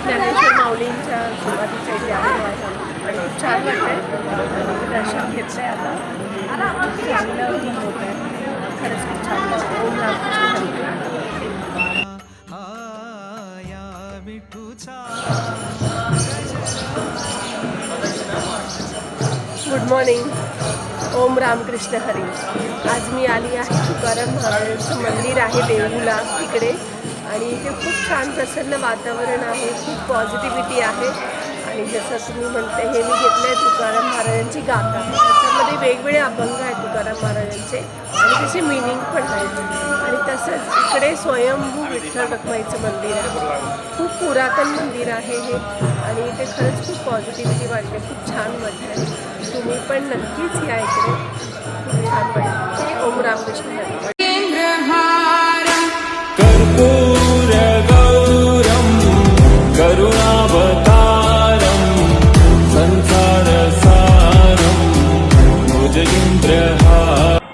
ज्ञानेश्वर माऊलींच्या समाधीच्या इथे आलेलो आहे आणि खूप छान वाटतंय. दर्शन घेतलं आहे आता. चांगलं फील होत आहे. खरंच खूप छान वाटतं. ओम रामकृष्ण गुड मॉर्निंग. ओम रामकृष्ण हरी. आज मी आली आहे तुकाराम महाराजांचं मंदिर आहे देहूला तिकडे, आणि इथे खूप छान प्रसन्न वातावरण आहे, खूप पॉझिटिव्हिटी आहे. आणि जसं तुम्ही म्हणते, हे मी घेतलं आहे तुकाराम महाराजांची गाथा. त्याच्यामध्ये वेगवेगळे अभंग आहेत तुकाराम महाराजांचे आणि त्याचे मिनिंग पण आहेत. आणि तसंच इकडे स्वयंभू विठ्ठल रखुमाईचं मंदिर आहे. खूप पुरातन मंदिर आहे हे, आणि इथे खरंच खूप पॉझिटिव्हिटी वाटते, खूप छान वाटतं. तुम्ही पण नक्कीच या इकडे, खूप छान वाटतं. ओम रामकृष्ण हरी. कर्पूर गौरम करुणावतारम संसार सारम भुजगेंद्रहारम.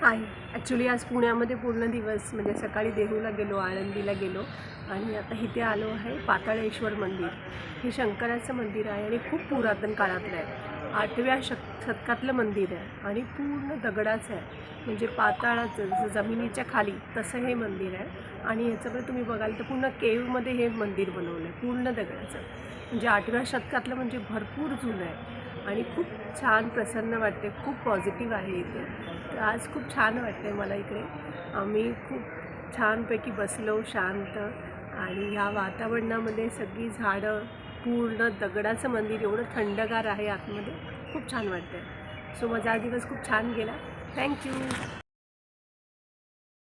आहे ॲक्च्युली आज पुण्यामध्ये पूर्ण दिवस, म्हणजे सकाळी देहूला गेलो, आळंदीला गेलो, आणि आता इथे आलो आहे पाताळेश्वर मंदिर. हे शंकराचं मंदिर आहे आणि खूप पुरातन काळातलं आहे. 8व्या शतकातलं मंदिर आहे आणि पूर्ण दगडाचं आहे, म्हणजे पाताळाचं, जसं जमिनीच्या खाली तसं हे मंदिर आहे. आणि ह्याच्यामध्ये तुम्ही बघाल तर पूर्ण केवमध्ये हे मंदिर बनवलं आहे, पूर्ण दगडाचं. म्हणजे 8व्या शतकातलं, म्हणजे भरपूर जुनं आहे आणि खूप छान प्रसन्न वाटते, खूप पॉझिटिव्ह आहे इथे. तर आज खूप छान वाटते मला इकडे. आम्ही खूप छानपैकी बसलो शांत, आणि ह्या वातावरणामध्ये सगळी झाडं, पूर्ण दगडाचं मंदिर, एवढं थंडगार आहे आतमध्ये, खूप छान वाटतं. सो माझा हा दिवस खूप छान गेला. थँक्यू.